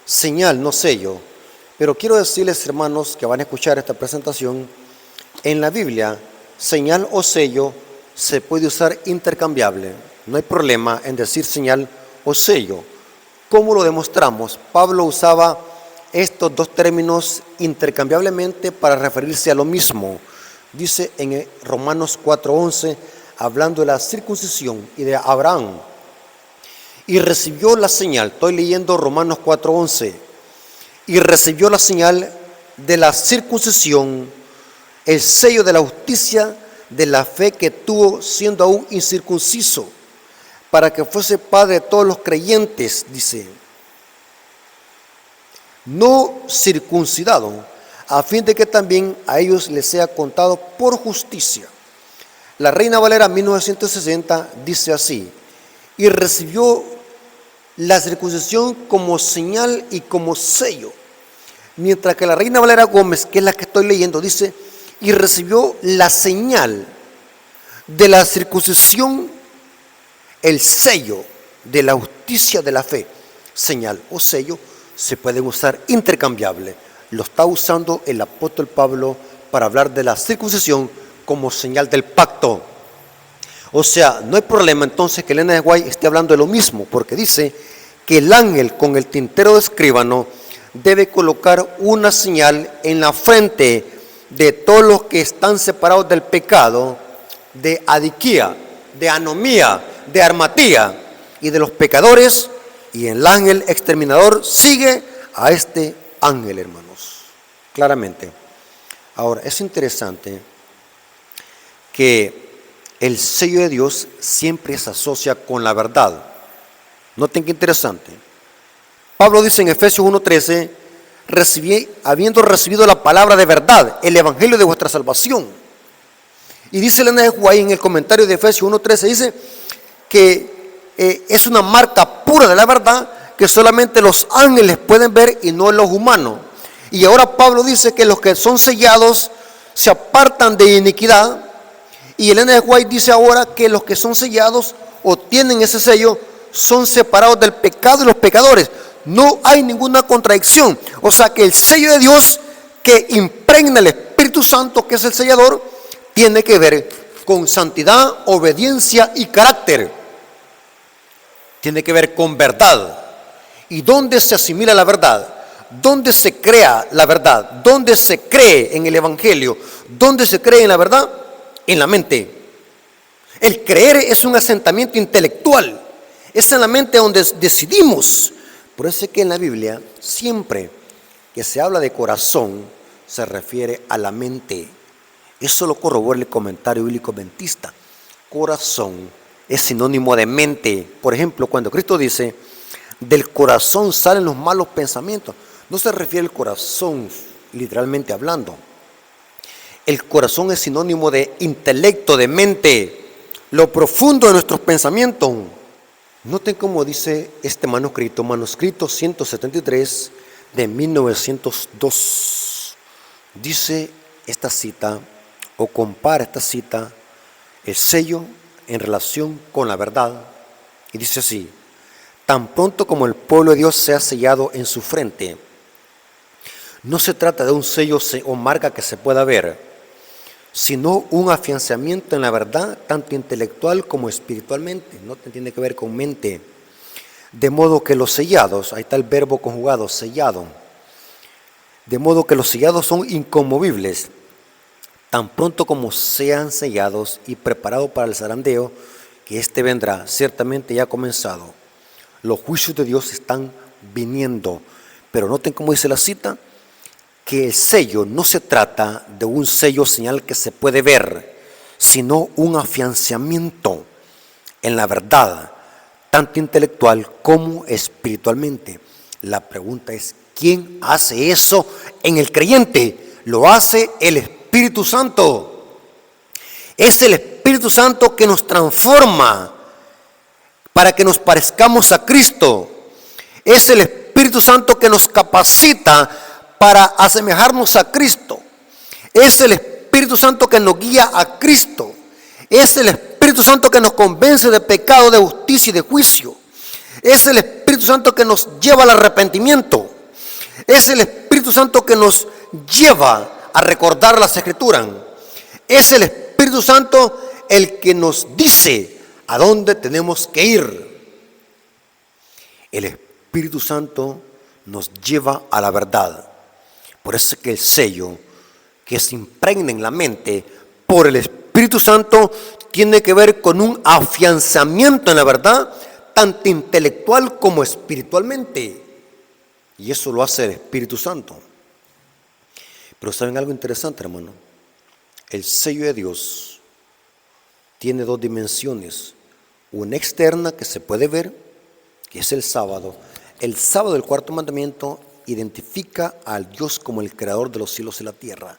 señal, no sello. Pero quiero decirles, hermanos, que van a escuchar esta presentación, en la Biblia, señal o sello se puede usar intercambiable. No hay problema en decir señal o sello. ¿Cómo lo demostramos? Pablo usaba estos dos términos intercambiablemente para referirse a lo mismo. Dice en Romanos 4:11, hablando de la circuncisión y de Abraham: y recibió la señal. Estoy leyendo Romanos 4:11. Y recibió la señal de la circuncisión, el sello de la justicia de la fe que tuvo siendo aún incircunciso, para que fuese padre de todos los creyentes, dice, no circuncidado, a fin de que también a ellos les sea contado por justicia. La Reina Valera 1960 dice así: y recibió la circuncisión como señal y como sello. Mientras que la Reina Valera Gómez, que es la que estoy leyendo, dice: y recibió la señal de la circuncisión, el sello de la justicia de la fe. Señal o sello se pueden usar intercambiable. Lo está usando el apóstol Pablo para hablar de la circuncisión como señal del pacto. O sea, no hay problema entonces que Elena de White esté hablando de lo mismo, porque dice que el ángel con el tintero de escribano debe colocar una señal en la frente de todos los que están separados del pecado, de adiquía, de anomía, de armatía y de los pecadores, y el ángel exterminador sigue a este ángel, hermanos, claramente. Ahora, es interesante que el sello de Dios siempre se asocia con la verdad. Noten qué interesante. Pablo dice en Efesios 1:13, habiendo recibido la palabra de verdad, el evangelio de vuestra salvación. Y dice Elena de White en el comentario de Efesios 1:13, dice que es una marca pura de la verdad que solamente los ángeles pueden ver y no los humanos. Y ahora Pablo dice que los que son sellados se apartan de iniquidad. Y Elena de White dice ahora que los que son sellados o tienen ese sello son separados del pecado y los pecadores. No hay ninguna contradicción. O sea que el sello de Dios que impregna el Espíritu Santo, que es el sellador, tiene que ver con santidad, obediencia y carácter. Tiene que ver con verdad. ¿Y dónde se asimila la verdad? ¿Dónde se crea la verdad? ¿Dónde se cree en el Evangelio? ¿Dónde se cree en la verdad? En la mente. El creer es un asentamiento intelectual. Es en la mente donde decidimos. Por eso es que en la Biblia siempre que se habla de corazón se refiere a la mente. Eso lo corrobora el comentario bíblico adventista. Corazón es sinónimo de mente. Por ejemplo, cuando Cristo dice, del corazón salen los malos pensamientos, no se refiere al corazón literalmente hablando. El corazón es sinónimo de intelecto, de mente, lo profundo de nuestros pensamientos. Noten cómo dice este manuscrito 173 de 1902. Dice esta cita, o compara esta cita, el sello en relación con la verdad. Y dice así: tan pronto como el pueblo de Dios sea sellado en su frente, no se trata de un sello o marca que se pueda ver, sino un afianzamiento en la verdad, tanto intelectual como espiritualmente. No tiene que ver con mente. De modo que los sellados, ahí está el verbo conjugado, sellado, de modo que los sellados son inconmovibles, tan pronto como sean sellados y preparados para el zarandeo, que éste vendrá, ciertamente ya ha comenzado. Los juicios de Dios están viniendo. Pero noten cómo dice la cita, que el sello no se trata de un sello señal que se puede ver, sino un afianzamiento en la verdad, tanto intelectual como espiritualmente. La pregunta es, ¿quién hace eso en el creyente? Lo hace el Espíritu Santo. Es el Espíritu Santo que nos transforma para que nos parezcamos a Cristo. Es el Espíritu Santo que nos capacita para asemejarnos a Cristo. Es el Espíritu Santo que nos guía a Cristo. Es el Espíritu Santo que nos convence de pecado, de justicia y de juicio. Es el Espíritu Santo que nos lleva al arrepentimiento. Es el Espíritu Santo que nos lleva a recordar las Escrituras. Es el Espíritu Santo el que nos dice a dónde tenemos que ir. El Espíritu Santo nos lleva a la verdad. Por eso es que el sello que se impregna en la mente por el Espíritu Santo tiene que ver con un afianzamiento en la verdad, tanto intelectual como espiritualmente. Y eso lo hace el Espíritu Santo. Pero ¿saben algo interesante, hermano? El sello de Dios tiene dos dimensiones. Una externa que se puede ver, que es el sábado. El sábado, el cuarto mandamiento, identifica al Dios como el creador de los cielos y la tierra.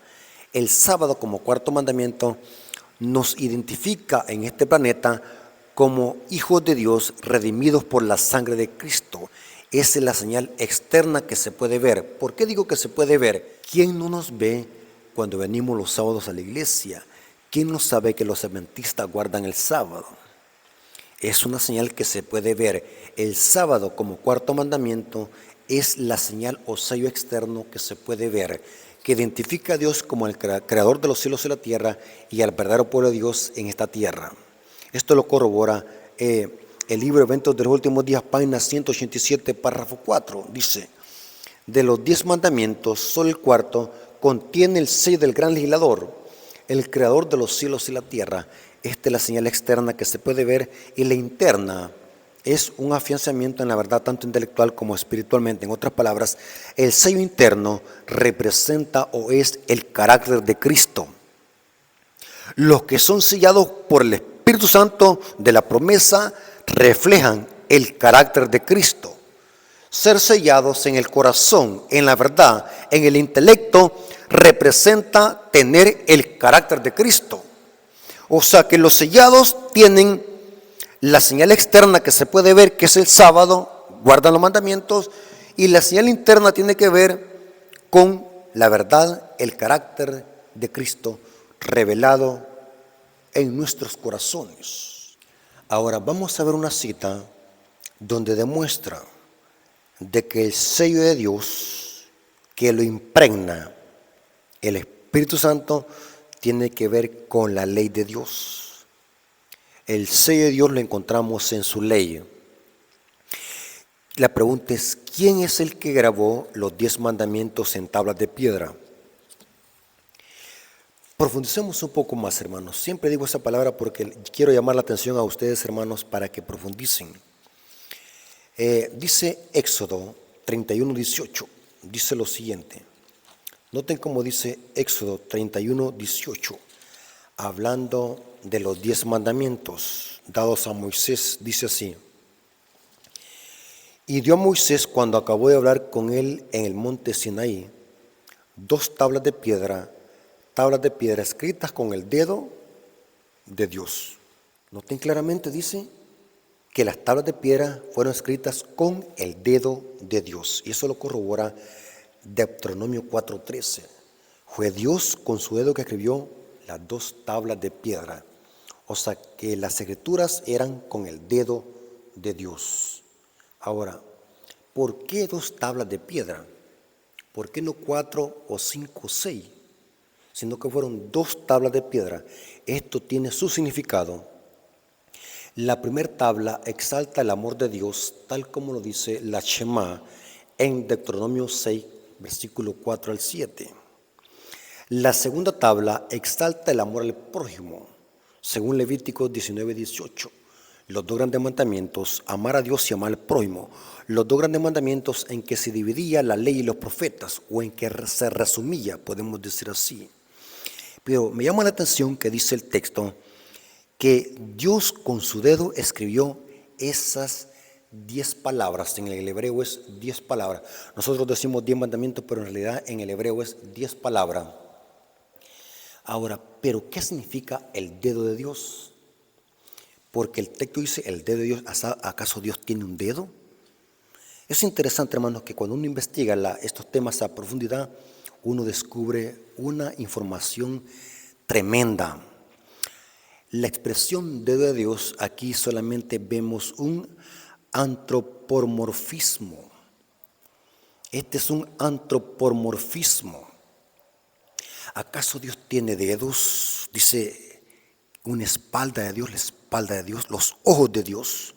El sábado, como cuarto mandamiento, nos identifica en este planeta como hijos de Dios redimidos por la sangre de Cristo. Esa es la señal externa que se puede ver. ¿Por qué digo que se puede ver? ¿Quién no nos ve cuando venimos los sábados a la iglesia? ¿Quién no sabe que los adventistas guardan el sábado? Es una señal que se puede ver. El sábado como cuarto mandamiento es la señal o sello externo que se puede ver, que identifica a Dios como el creador de los cielos y la tierra y al verdadero pueblo de Dios en esta tierra. Esto lo corrobora el libro Eventos de los Últimos Días, página 187, párrafo 4. Dice, de los 10 mandamientos, solo el cuarto contiene el sello del gran legislador, el creador de los cielos y la tierra. Esta es la señal externa que se puede ver, y la interna es un afianzamiento en la verdad tanto intelectual como espiritualmente. En otras palabras, el sello interno representa o es el carácter de Cristo. Los que son sellados por el Espíritu Santo de la promesa reflejan el carácter de Cristo. Ser sellados en el corazón, en la verdad, en el intelecto, representa tener el carácter de Cristo. O sea que los sellados tienen la señal externa que se puede ver, que es el sábado, guardan los mandamientos, y la señal interna tiene que ver con la verdad, el carácter de Cristo revelado en nuestros corazones. Ahora vamos a ver una cita donde demuestra de que el sello de Dios que lo impregna el Espíritu Santo tiene que ver con la ley de Dios. El sello de Dios lo encontramos en su ley. La pregunta es, ¿quién es el que grabó los 10 mandamientos en tablas de piedra? Profundicemos un poco más, hermanos. Siempre digo esa palabra porque quiero llamar la atención a ustedes, hermanos, para que profundicen. Dice Éxodo 31:18, dice lo siguiente. Noten cómo dice Éxodo 31:18, hablando de los 10 mandamientos dados a Moisés, dice así: y dio a Moisés, cuando acabó de hablar con él en el monte Sinaí, 2 tablas de piedra escritas con el dedo de Dios. Noten claramente, dice que las tablas de piedra fueron escritas con el dedo de Dios. Y eso lo corrobora Deuteronomio 4:13. Fue Dios con su dedo que escribió las 2 tablas de piedra. O sea que las escrituras eran con el dedo de Dios. Ahora, ¿por qué 2 tablas de piedra? ¿Por qué no 4 o 5 o 6? Sino que fueron 2 tablas de piedra. Esto tiene su significado. La primera tabla exalta el amor de Dios, tal como lo dice la Shema en Deuteronomio 6, versículo 4 al 7. La segunda tabla exalta el amor al prójimo, según Levítico 19:18. Los 2 grandes mandamientos, amar a Dios y amar al prójimo. Los 2 grandes mandamientos en que se dividía la ley y los profetas, o en que se resumía, podemos decir así. Pero me llama la atención que dice el texto que Dios con su dedo escribió esas 10 palabras. En el hebreo es 10 palabras. Nosotros decimos 10 mandamientos, pero en realidad en el hebreo es 10 palabras. Ahora, ¿pero qué significa el dedo de Dios? Porque el texto dice el dedo de Dios. ¿Acaso Dios tiene un dedo? Es interesante, hermanos, que cuando uno investiga estos temas a profundidad, uno descubre una información tremenda. La expresión dedo de Dios, aquí solamente vemos un antropomorfismo. Este es un antropomorfismo. ¿Acaso Dios tiene dedos? Dice una espalda de Dios, la espalda de Dios, los ojos de Dios,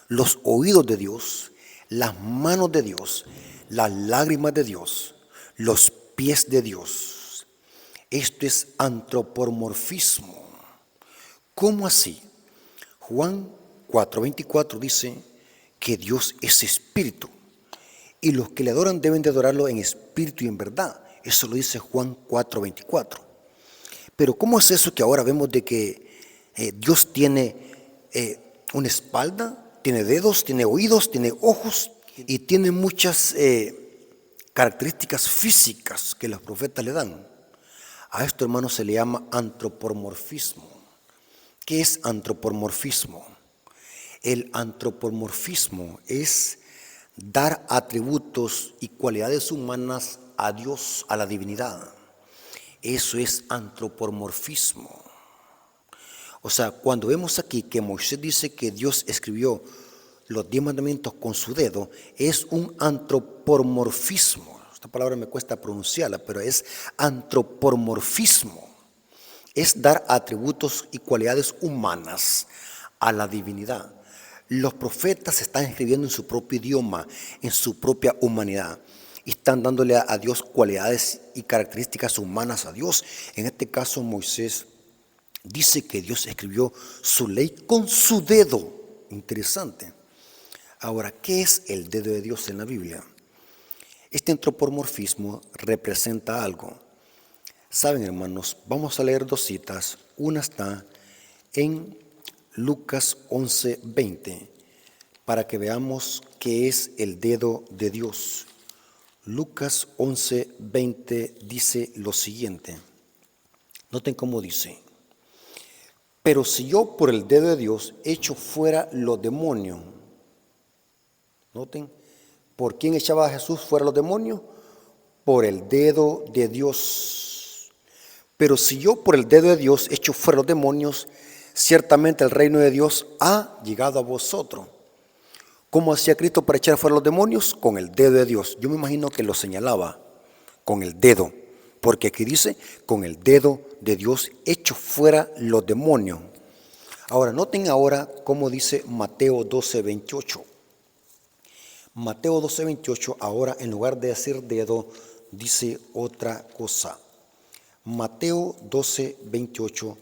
los oídos de Dios, las manos de Dios, las lágrimas de Dios, los pies de Dios. Esto es antropomorfismo. ¿Cómo así? Juan 4:24 dice que Dios es espíritu y los que le adoran deben de adorarlo en espíritu y en verdad. Eso lo dice Juan 4:24. Pero ¿cómo es eso que ahora vemos de que Dios tiene una espalda, tiene dedos, tiene oídos, tiene ojos y tiene muchas características físicas que los profetas le dan? A esto, hermanos, se le llama antropomorfismo. ¿Qué es antropomorfismo? El antropomorfismo es dar atributos y cualidades humanas a Dios, a la divinidad. Eso es antropomorfismo. O sea, cuando vemos aquí que Moisés dice que Dios escribió los 10 mandamientos con su dedo, es un antropomorfismo. Esta palabra me cuesta pronunciarla, pero es antropomorfismo. Es dar atributos y cualidades humanas a la divinidad. Los profetas están escribiendo en su propio idioma, en su propia humanidad, y están dándole a Dios cualidades y características humanas a Dios. En este caso, Moisés dice que Dios escribió su ley con su dedo. Interesante. Ahora, ¿qué es el dedo de Dios en la Biblia? Este antropomorfismo representa algo. Saben, hermanos, vamos a leer 2 citas. Una está en Lucas 11:20, para que veamos qué es el dedo de Dios. Lucas 11:20 dice lo siguiente. Noten cómo dice. Pero si yo por el dedo de Dios echo fuera los demonios. Noten, ¿por quién echaba a Jesús fuera los demonios? Por el dedo de Dios. Pero si yo por el dedo de Dios echo fuera los demonios, ciertamente el reino de Dios ha llegado a vosotros. ¿Cómo hacía Cristo para echar fuera los demonios? Con el dedo de Dios. Yo me imagino que lo señalaba con el dedo, porque aquí dice, con el dedo de Dios echo fuera los demonios. Ahora, noten ahora cómo dice Mateo 12:28. Mateo 12:28, ahora en lugar de decir dedo, dice otra cosa. Mateo 12:28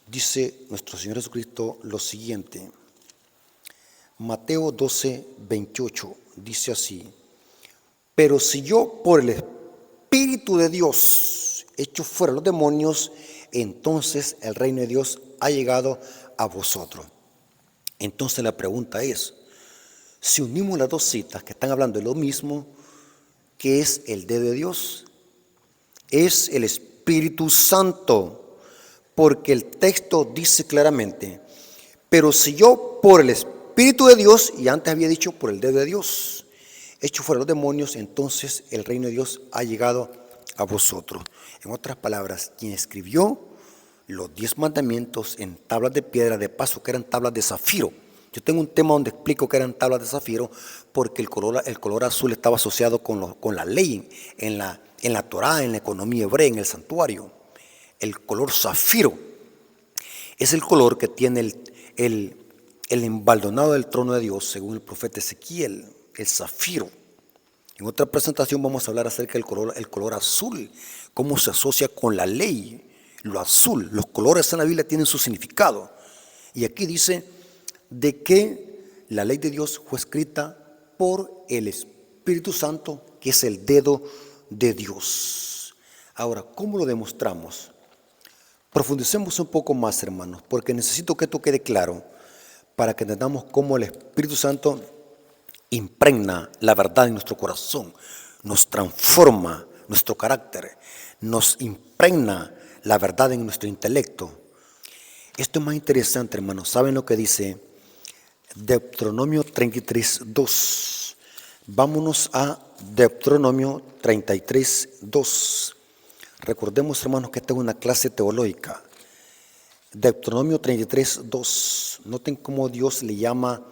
dice nuestro Señor Jesucristo lo siguiente. Mateo 12:28 dice así. Pero si yo por el Espíritu de Dios echo fuera los demonios, entonces el reino de Dios ha llegado a vosotros. Entonces la pregunta es, si unimos las dos citas que están hablando de lo mismo, ¿qué es el dedo de Dios? Es el Espíritu Santo, porque el texto dice claramente, pero si yo por el Espíritu de Dios, y antes había dicho por el dedo de Dios, echo fuera los demonios, entonces el reino de Dios ha llegado a vosotros. En otras palabras, quien escribió los 10 mandamientos en tablas de piedra, de paso que eran tablas de zafiro. Yo tengo un tema donde explico que eran tablas de zafiro porque el color azul estaba asociado con la ley, en la Torá, en la economía hebrea, en el santuario. El color zafiro es el color que tiene el embaldonado del trono de Dios, según el profeta Ezequiel, el zafiro. En otra presentación vamos a hablar acerca del color azul, cómo se asocia con la ley, lo azul. Los colores en la Biblia tienen su significado. Y aquí dice de que la ley de Dios fue escrita por el Espíritu Santo, que es el dedo de Dios. Ahora, ¿cómo lo demostramos? Profundicemos un poco más, hermanos, porque necesito que esto quede claro para que entendamos cómo el Espíritu Santo impregna la verdad en nuestro corazón, nos transforma nuestro carácter, nos impregna la verdad en nuestro intelecto. Esto es más interesante, hermanos. ¿Saben lo que dice Deuteronomio 33:2? Vámonos a Deuteronomio 33:2. Recordemos, hermanos, que esta es una clase teológica. Deuteronomio 33:2. Noten cómo Dios le llama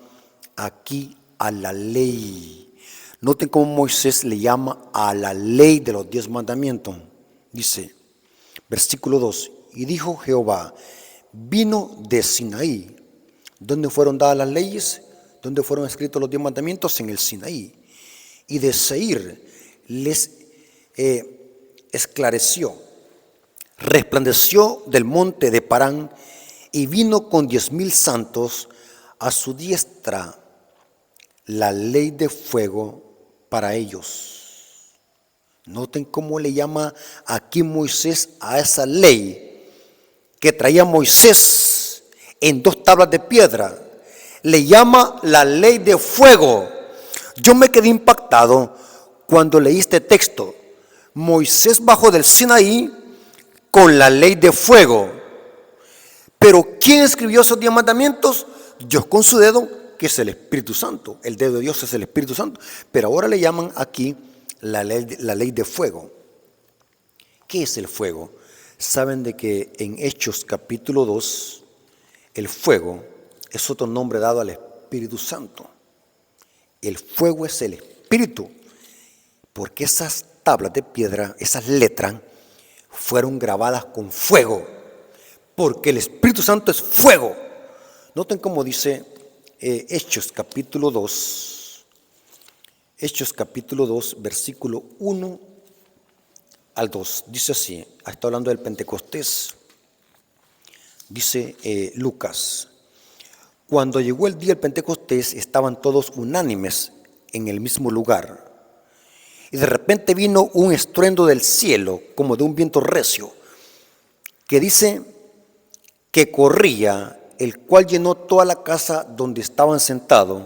aquí a la ley. Noten cómo Moisés le llama a la ley de los 10 mandamientos. Dice, versículo 2, y dijo Jehová, vino de Sinaí. ¿Dónde fueron dadas las leyes? ¿Dónde fueron escritos los 10 mandamientos? En el Sinaí. Y de Seir les esclareció, resplandeció del monte de Parán y vino con 10,000 santos a su diestra la ley de fuego para ellos. Noten cómo le llama aquí Moisés a esa ley que traía Moisés en 2 tablas de piedra. Le llama la ley de fuego. Yo me quedé impactado cuando leí este texto. Moisés bajó del Sinaí con la ley de fuego. Pero ¿quién escribió esos 10 mandamientos? Dios con su dedo, que es el Espíritu Santo. El dedo de Dios es el Espíritu Santo. Pero ahora le llaman aquí la ley de fuego. ¿Qué es el fuego? Saben de que en Hechos capítulo 2, el fuego es otro nombre dado al Espíritu Santo. El fuego es el Espíritu, porque esas tablas de piedra, esas letras, fueron grabadas con fuego, porque el Espíritu Santo es fuego. Noten cómo dice Hechos capítulo 2, versículo 1 al 2. Dice así, está hablando del Pentecostés. Dice Lucas, cuando llegó el día del Pentecostés estaban todos unánimes en el mismo lugar. Y de repente vino un estruendo del cielo, como de un viento recio, que dice que corría, el cual llenó toda la casa donde estaban sentados.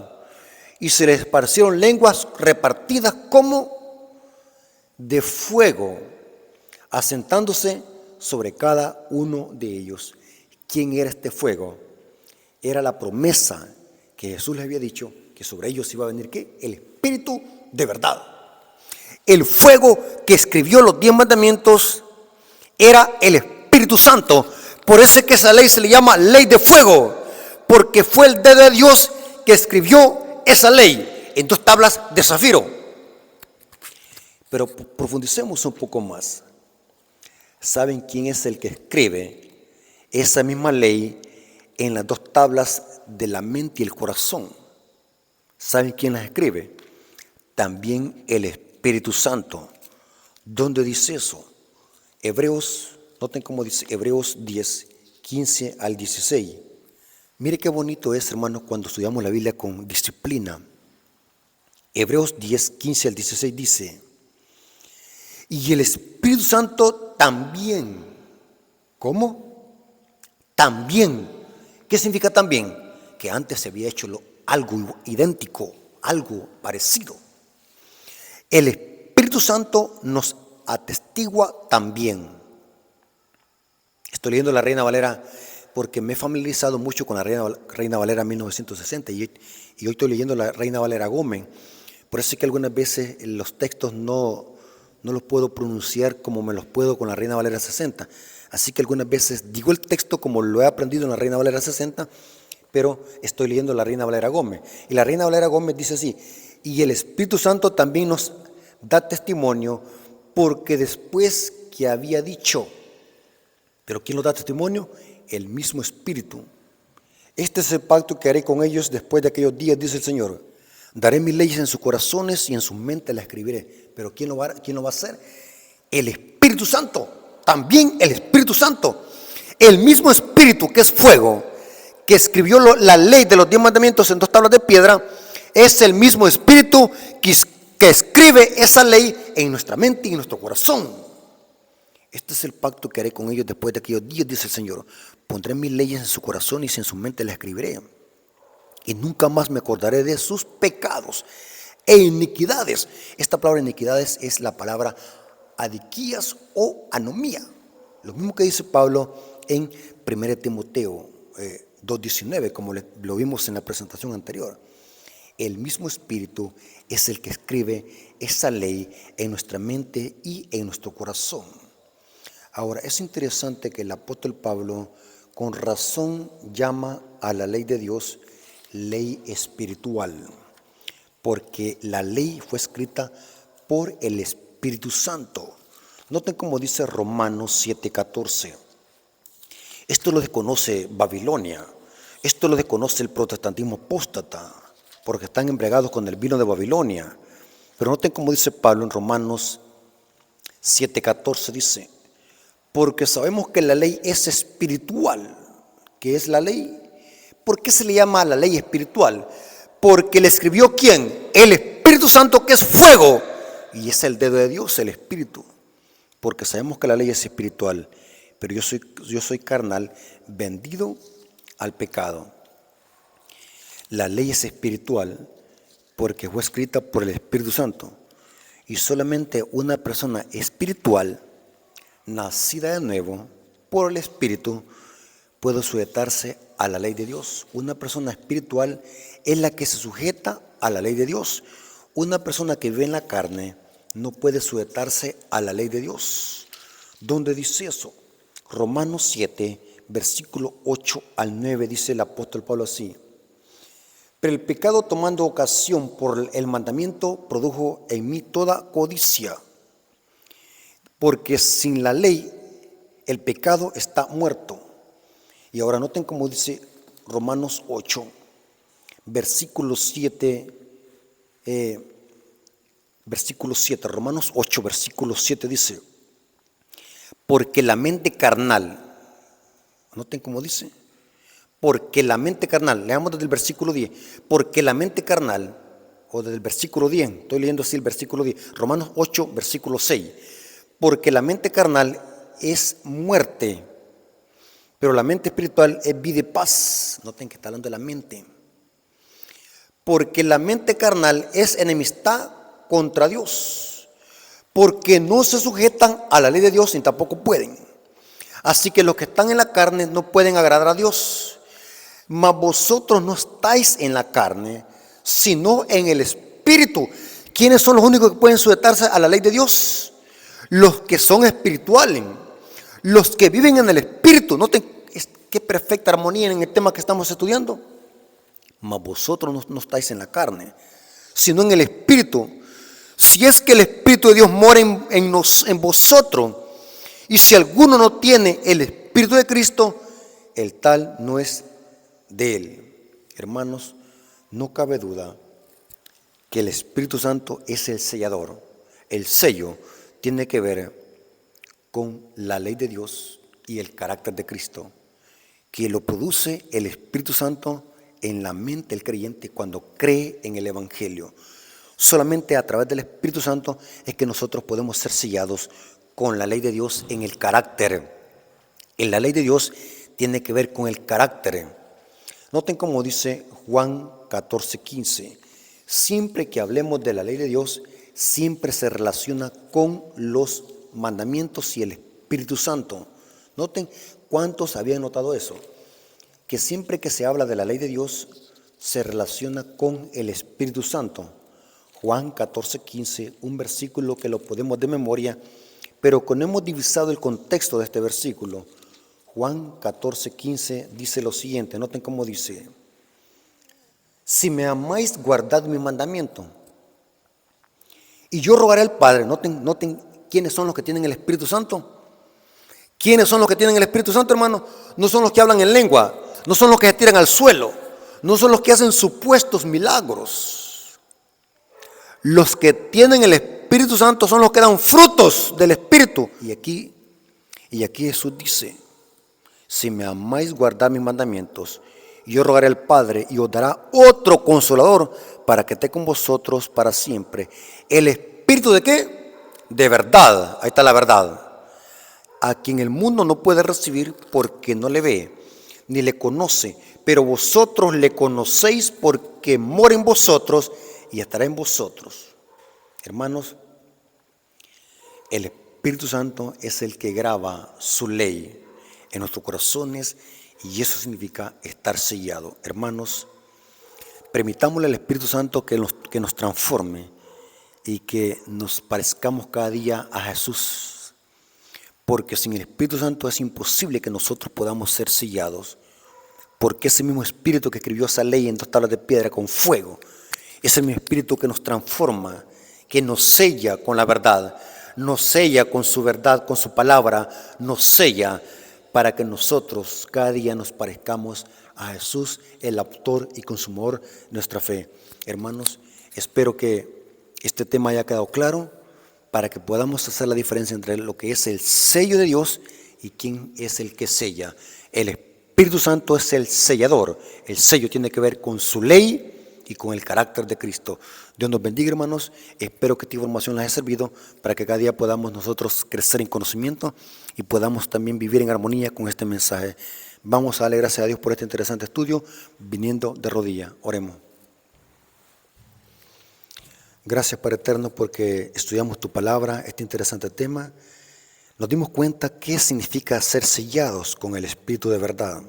y se les parecieron lenguas repartidas como de fuego, asentándose sobre cada uno de ellos. ¿Quién era este fuego? Era la promesa que Jesús les había dicho, que sobre ellos iba a venir ¿qué? El Espíritu de verdad. El fuego que escribió los 10 mandamientos era el Espíritu Santo. Por eso es que esa ley se le llama ley de fuego, porque fue el dedo de Dios que escribió esa ley en 2 tablas de zafiro. Pero profundicemos un poco más. ¿Saben quién es el que escribe esa misma ley en las 2 tablas de la mente y el corazón? ¿Saben quién las escribe? También el Espíritu Santo. ¿Dónde dice eso? Hebreos, noten cómo dice Hebreos 10, 15 al 16. Mire qué bonito es, hermanos, cuando estudiamos la Biblia con disciplina. Hebreos 10, 15 al 16 dice: y el Espíritu Santo también. ¿Cómo? También. ¿Qué significa también? Que antes se había hecho algo idéntico, algo parecido. El Espíritu Santo nos atestigua también. Estoy leyendo la Reina Valera porque me he familiarizado mucho con la Reina Valera 1960 y hoy estoy leyendo la Reina Valera Gómez. Por eso es que algunas veces los textos no los puedo pronunciar como me los puedo con la Reina Valera 60. Así que algunas veces digo el texto como lo he aprendido en la Reina Valera 60, pero estoy leyendo la Reina Valera Gómez. Y la Reina Valera Gómez dice así: y el Espíritu Santo también nos da testimonio, porque después que había dicho. ¿Pero quién nos da testimonio? El mismo Espíritu. Este es el pacto que haré con ellos después de aquellos días, dice el Señor. Daré mis leyes en sus corazones y en sus mentes las escribiré. ¿Pero quién lo va a hacer? El Espíritu Santo. También el Espíritu Santo. El mismo Espíritu que es fuego, que escribió la ley de los 10 mandamientos en 2 tablas de piedra, es el mismo Espíritu que escribe esa ley en nuestra mente y en nuestro corazón. Este es el pacto que haré con ellos después de aquellos días, dice el Señor. Pondré mis leyes en su corazón y en su mente las escribiré. Y nunca más me acordaré de sus pecados e iniquidades. Esta palabra iniquidades es la palabra adiquías o anomía. Lo mismo que dice Pablo en 1 Timoteo 2:19, como lo vimos en la presentación anterior. El mismo Espíritu es el que escribe esa ley en nuestra mente y en nuestro corazón. Ahora, es interesante que el apóstol Pablo con razón llama a la ley de Dios ley espiritual, porque la ley fue escrita por el Espíritu Santo. Noten cómo dice Romanos 7:14. Esto lo desconoce Babilonia, esto lo desconoce el protestantismo apóstata, porque están embriagados con el vino de Babilonia. Pero noten cómo dice Pablo en Romanos 7:14, dice: porque sabemos que la ley es espiritual. ¿Qué es la ley? ¿Por qué se le llama a la ley espiritual? Porque le escribió ¿quién? El Espíritu Santo, que es fuego, y es el dedo de Dios, el Espíritu. Porque sabemos que la ley es espiritual, pero yo soy carnal, vendido al pecado. La ley es espiritual porque fue escrita por el Espíritu Santo, y solamente una persona espiritual, nacida de nuevo por el Espíritu, puede sujetarse a la ley de Dios. Una persona espiritual es la que se sujeta a la ley de Dios. Una persona que vive en la carne no puede sujetarse a la ley de Dios. ¿Dónde dice eso? Romanos 7, versículo 8 al 9, dice el apóstol Pablo así: pero el pecado, tomando ocasión por el mandamiento, produjo en mí toda codicia, porque sin la ley el pecado está muerto. Y ahora noten cómo dice Romanos 8, versículo 7, Romanos 8, versículo 7 dice: porque la mente carnal, noten cómo dice, porque la mente carnal, leamos desde el versículo 10, porque la mente carnal, o desde el versículo 10, estoy leyendo así el versículo 10, Romanos 8, versículo 6, porque la mente carnal es muerte, pero la mente espiritual es vida y paz. Noten que está hablando de la mente. porque la mente carnal es enemistad contra Dios, porque no se sujetan a la ley de Dios ni tampoco pueden. Así que los que están en la carne no pueden agradar a Dios. Mas vosotros no estáis en la carne, sino en el Espíritu. ¿Quiénes son los únicos que pueden sujetarse a la ley de Dios? Los que son espirituales, los que viven en el Espíritu. Noten qué perfecta armonía en el tema que estamos estudiando. Mas vosotros no estáis en la carne, sino en el Espíritu. Si es que el Espíritu de Dios mora en vosotros, y si alguno no tiene el Espíritu de Cristo, el tal no es de él. Hermanos, no cabe duda que el Espíritu Santo es el sellador. El sello tiene que ver con la ley de Dios y el carácter de Cristo, que lo produce el Espíritu Santo en la mente del creyente cuando cree en el Evangelio. Solamente a través del Espíritu Santo es que nosotros podemos ser sellados con la ley de Dios en el carácter. En la ley de Dios tiene que ver con el carácter. Noten cómo dice Juan 14:15. Siempre que hablemos de la ley de Dios, siempre se relaciona con los mandamientos y el Espíritu Santo. Noten cuántos habían notado eso, que siempre que se habla de la ley de Dios, se relaciona con el Espíritu Santo. Juan 14:15, un versículo que lo podemos de memoria, pero cuando hemos divisado el contexto de este versículo, Juan 14:15 dice lo siguiente, noten cómo dice: si me amáis, guardad mi mandamiento. Y yo rogaré al Padre. Noten quiénes son los que tienen el Espíritu Santo. ¿Quiénes son los que tienen el Espíritu Santo, hermano? No son los que hablan en lengua, no son los que se tiran al suelo, no son los que hacen supuestos milagros. Los que tienen el Espíritu Santo son los que dan frutos del Espíritu. Y aquí Jesús dice: si me amáis, guardad mis mandamientos. Y yo rogaré al Padre y os dará otro consolador para que esté con vosotros para siempre. ¿El Espíritu de qué? De verdad. Ahí está la verdad. A quien el mundo no puede recibir porque no le ve, ni le conoce. Pero vosotros le conocéis porque mora en vosotros y estará en vosotros. Hermanos, el Espíritu Santo es el que graba su ley en nuestros corazones, y eso significa estar sellado. Hermanos, permitámosle al Espíritu Santo que nos transforme y que nos parezcamos cada día a Jesús, porque sin el Espíritu Santo es imposible que nosotros podamos ser sellados, porque ese mismo Espíritu que escribió esa ley en 2 tablas de piedra con fuego, es el mismo Espíritu que nos transforma, que nos sella con la verdad, nos sella con su verdad, con su palabra, nos sella para que nosotros cada día nos parezcamos a Jesús, el autor y consumador de nuestra fe. Hermanos, espero que este tema haya quedado claro para que podamos hacer la diferencia entre lo que es el sello de Dios y quién es el que sella. El Espíritu Santo es el sellador. El sello tiene que ver con su ley y con el carácter de Cristo. Dios nos bendiga, hermanos. Espero que esta información les haya servido para que cada día podamos nosotros crecer en conocimiento y podamos también vivir en armonía con este mensaje. Vamos a darle gracias a Dios por este interesante estudio, viniendo de rodillas. Oremos. Gracias, Padre eterno, porque estudiamos tu palabra, este interesante tema. Nos dimos cuenta qué significa ser sellados con el Espíritu de verdad.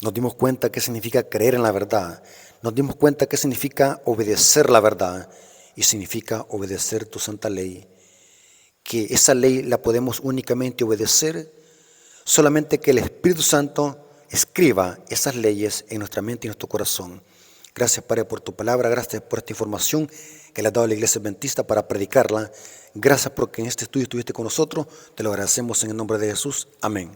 Nos dimos cuenta qué significa creer en la verdad. Nos dimos cuenta qué significa obedecer la verdad y significa obedecer tu santa ley. Que esa ley la podemos únicamente obedecer solamente que el Espíritu Santo escriba esas leyes en nuestra mente y en nuestro corazón. Gracias, Padre, por tu palabra. Gracias por esta información que le has dado a la Iglesia Adventista para predicarla. Gracias porque en este estudio estuviste con nosotros. Te lo agradecemos en el nombre de Jesús. Amén.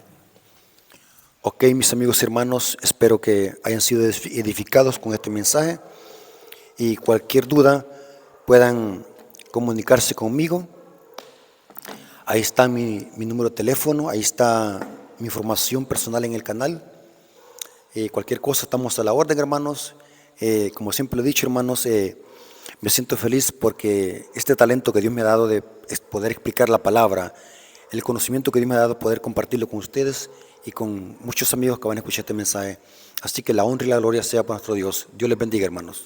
Ok, mis amigos y hermanos, espero que hayan sido edificados con este mensaje y cualquier duda puedan comunicarse conmigo. Ahí está mi número de teléfono, ahí está mi información personal en el canal. Cualquier cosa estamos a la orden, hermanos. Como siempre lo he dicho, hermanos, me siento feliz porque este talento que Dios me ha dado de poder explicar la palabra, el conocimiento que Dios me ha dado de poder compartirlo con ustedes y con muchos amigos que van a escuchar este mensaje. Así que la honra y la gloria sea para nuestro Dios. Dios les bendiga, hermanos.